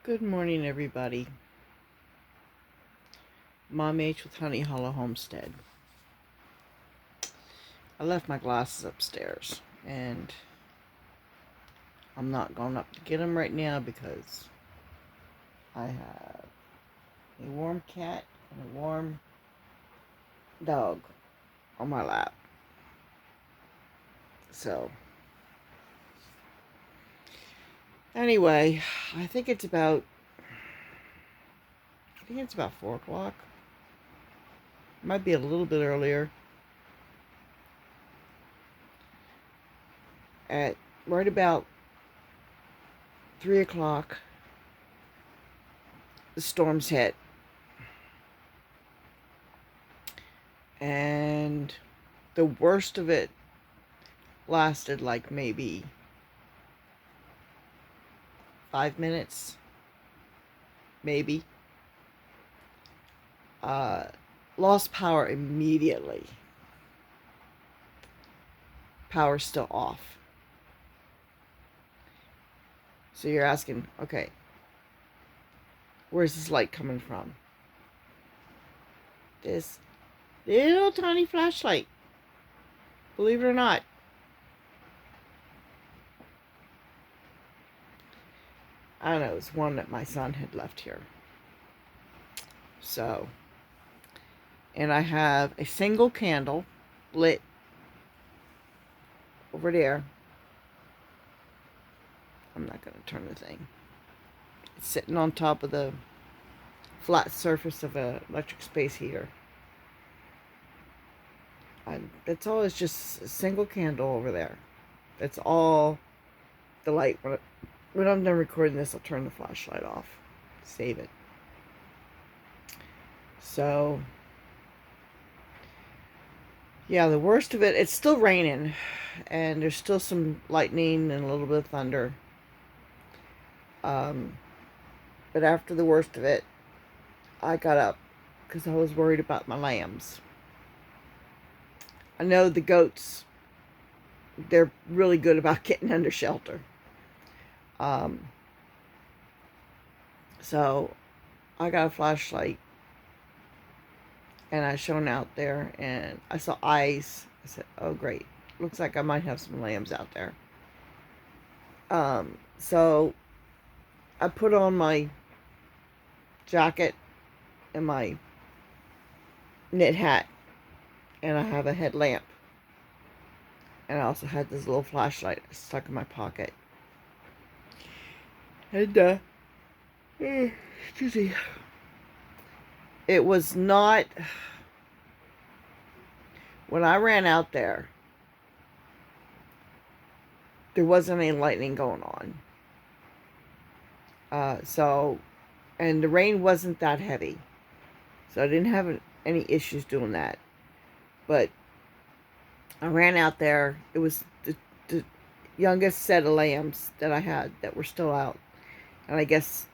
Good morning, everybody. Mom H with Honey Hollow Homestead. I left my glasses upstairs, and I'm not going up to get them right now because I have a warm cat and a warm dog on my lap. So, anyway, I think it's about 4 o'clock. Might be a little bit earlier. At right about 3 o'clock, the storms hit. And the worst of it lasted like maybe 5 minutes, maybe. Uh, Lost power immediately. Power's still off. So you're asking, okay, where's this light coming from? This little tiny flashlight. Believe it or not. I don't know, it's one that my son had left here. So, and I have a single candle lit over there. I'm not going to turn the thing. It's sitting on top of the flat surface of an electric space heater. That's all. It's just a single candle over there. That's all the light. When I'm done recording this, I'll turn the flashlight off. Save it. So, yeah, the worst of it, it's still raining. And there's still some lightning and a little bit of thunder. But after the worst of it, I got up because I was worried about my lambs. I know the goats, they're really good about getting under shelter. So I got a flashlight and I shone out there and I saw eyes. I said, oh great, looks like I might have some lambs out there. So I put on my jacket and my knit hat, and I have a headlamp, and I also had this little flashlight stuck in my pocket. And excuse me, it was not, when I ran out there wasn't any lightning going on. And the rain wasn't that heavy, so I didn't have any issues doing that. But I ran out there. It was the youngest set of lambs that I had that were still out, and I guess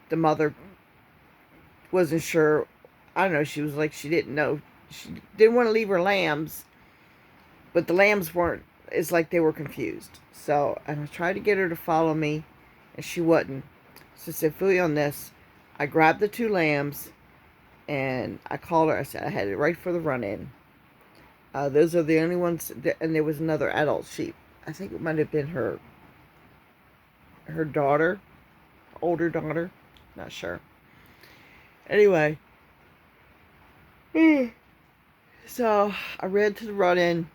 the mother wasn't sure. I don't know. She was like, she didn't know. She didn't want to leave her lambs, but the lambs weren't. It's like they were confused. So I tried to get her to follow me, and she wouldn't. So I said, "Fooey on this." I grabbed the 2 lambs, and I called her. I said I had it right for the run-in. Those are the only ones, and there was another adult sheep. I think it might have been her daughter, older daughter. Not sure. Anyway, so I ran to the run-in,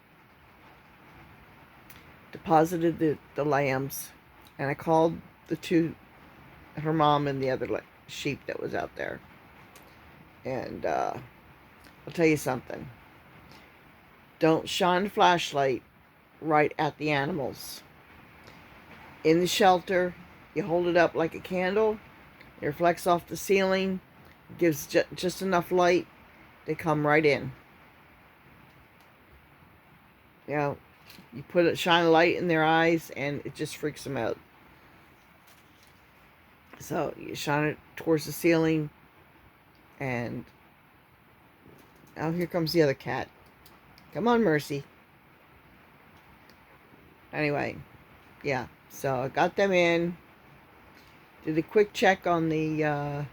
deposited the lambs, and I called the 2, her mom and the other sheep that was out there. And I'll tell you something. Don't shine a flashlight right at the animals. In the shelter, you hold it up like a candle. It reflects off the ceiling, gives just enough light. They come right in. You know, you shine a light in their eyes, and it just freaks them out. So you shine it towards the ceiling, and now here comes the other cat. Come on, Mercy. Anyway, yeah. So I got them in. Did a quick check on the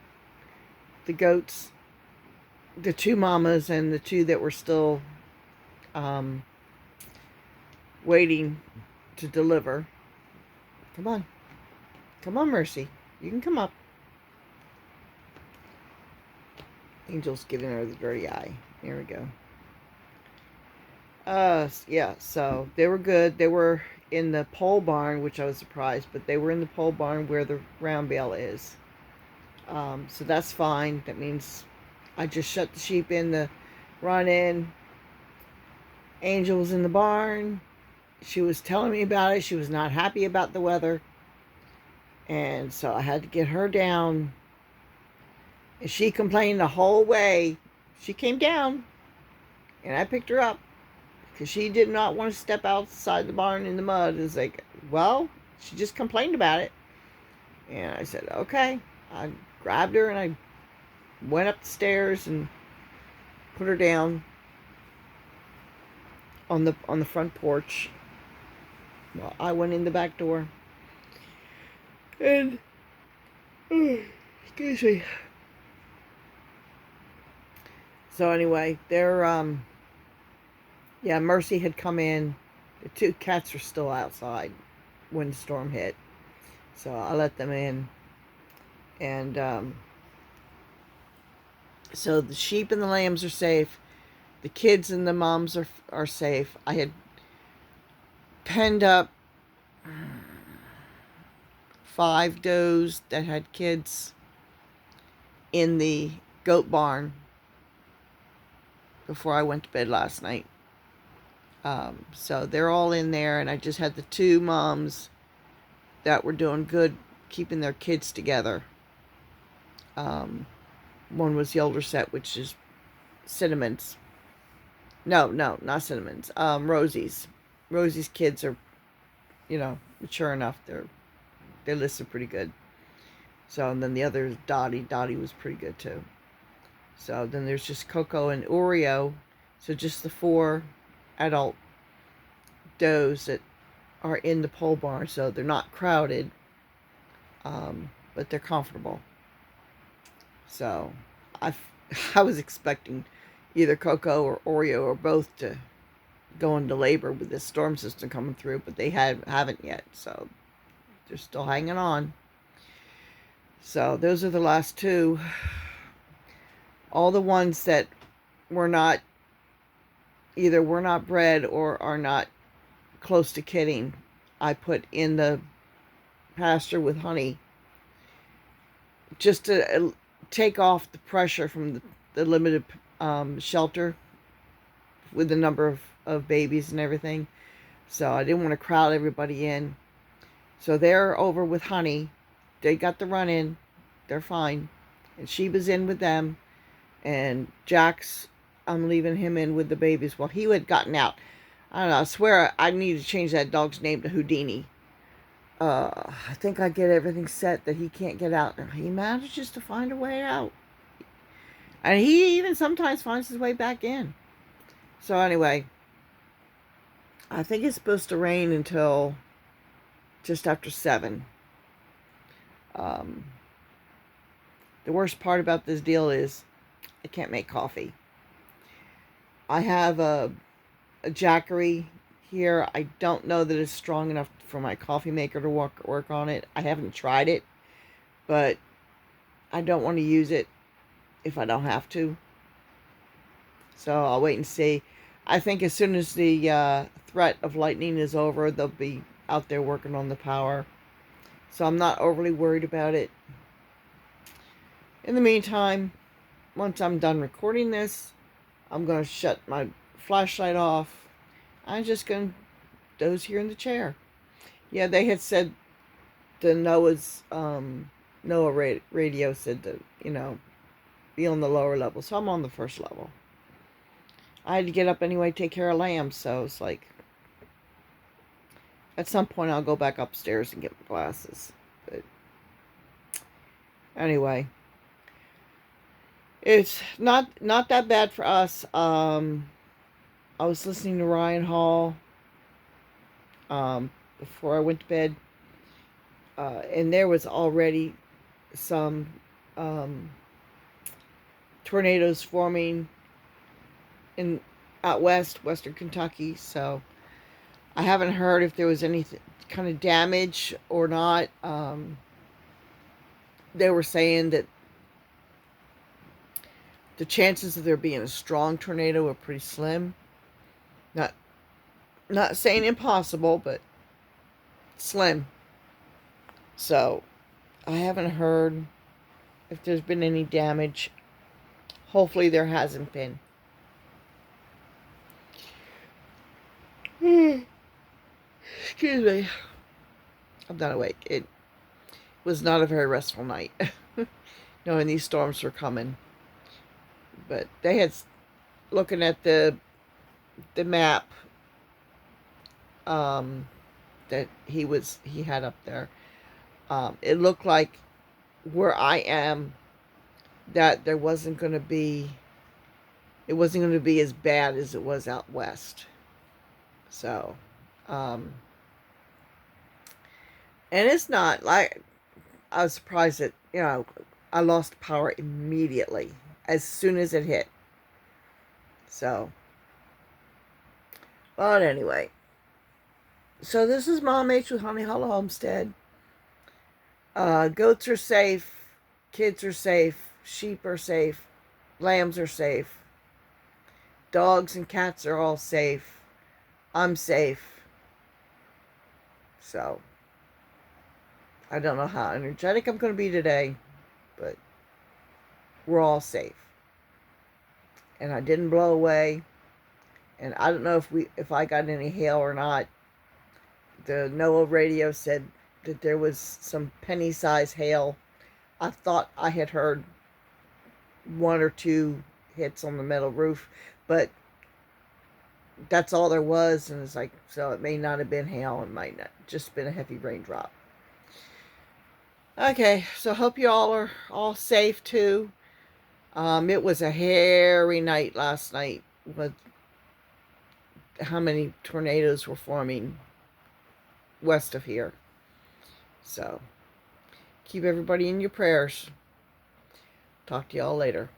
goats, the two mamas and the two that were still um, waiting to deliver. Come on. Come on, Mercy. You can come up. Angel's giving her the dirty eye. Here we go. Yeah, so they were good. They were in the pole barn, which I was surprised, but they were in the pole barn where the round bale is. So that's fine. That means I just shut the sheep in the run in. Angel was in the barn. She was telling me about it. She was not happy about the weather. And so I had to get her down. And she complained the whole way. She came down. And I picked her up. Because she did not want to step outside the barn in the mud. It's like, well, she just complained about it. And I said, okay. I grabbed her and I went up the stairs and put her down on the front porch. Well, I went in the back door. And excuse me. So anyway, yeah, Mercy had come in. The two cats are still outside when the storm hit. So I let them in. And so the sheep and the lambs are safe. The kids and the moms are safe. I had penned up 5 does that had kids in the goat barn before I went to bed last night. So they're all in there, and I just had the 2 moms that were doing good keeping their kids together. One was the older set, which is Cinnamon's. No, not Cinnamon's. Rosie's. Rosie's kids are, mature enough. They listen pretty good. So, and then the other is Dottie. Dottie was pretty good too. So then there's just Coco and Oreo. So just the 4 adult does that are in the pole barn. So they're not crowded, but they're comfortable. So I was expecting either Coco or Oreo or both to go into labor with this storm system coming through, but they haven't yet. So they're still hanging on. So those are the last 2. All the ones that were not bred or are not close to kidding, I put in the pasture with honey just to take off the pressure from the limited shelter with the number of babies and everything. So I didn't want to crowd everybody in. So they're over with honey. They got the run in. They're fine. And Sheba's in with them. And Jax, I'm leaving him in with the babies. Well, he had gotten out. I don't know. I swear I need to change that dog's name to Houdini. I think I get everything set that he can't get out. And he manages to find a way out. And he even sometimes finds his way back in. So anyway, I think it's supposed to rain until just after 7. The worst part about this deal is I can't make coffee. I have a Jackery here. I don't know that it's strong enough for my coffee maker to work on it. I haven't tried it, but I don't want to use it if I don't have to. So I'll wait and see. I think as soon as the threat of lightning is over, they'll be out there working on the power. So I'm not overly worried about it. In the meantime, once I'm done recording this, I'm going to shut my flashlight off. I'm just going to doze here in the chair. Yeah, they had said the NOAA radio said to, be on the lower level. So I'm on the first level. I had to get up anyway, take care of lambs. So it's like, at some point I'll go back upstairs and get my glasses. But anyway, it's not that bad for us. I was listening to Ryan Hall before I went to bed, and there was already some tornadoes forming in out west, western Kentucky. So I haven't heard if there was any kind of damage or not. They were saying that the chances of there being a strong tornado are pretty slim. Not not saying impossible, but slim. So I haven't heard if there's been any damage. Hopefully there hasn't been. Excuse me. I'm not awake. It was not a very restful night. Knowing these storms were coming. But they had, looking at the map that he had up there, it looked like where I am that there wasn't going to be, it wasn't going to be as bad as it was out west. So, and it's not like, I was surprised that, I lost power immediately as soon as it hit. So, but anyway, so this is Mom H with Honey Hollow Homestead. Goats are safe, kids are safe, sheep are safe, lambs are safe, dogs and cats are all safe. I'm safe. So, I don't know how energetic I'm going to be today, but we're all safe. And I didn't blow away. And I don't know if I got any hail or not. The NOAA radio said that there was some penny-sized hail. I thought I had heard one or two hits on the metal roof, but that's all there was. And it's like, so it may not have been hail. It might not just been a heavy raindrop. Okay, so hope you all are all safe too. It was a hairy night last night with how many tornadoes were forming west of here. So keep everybody in your prayers. Talk to y'all later.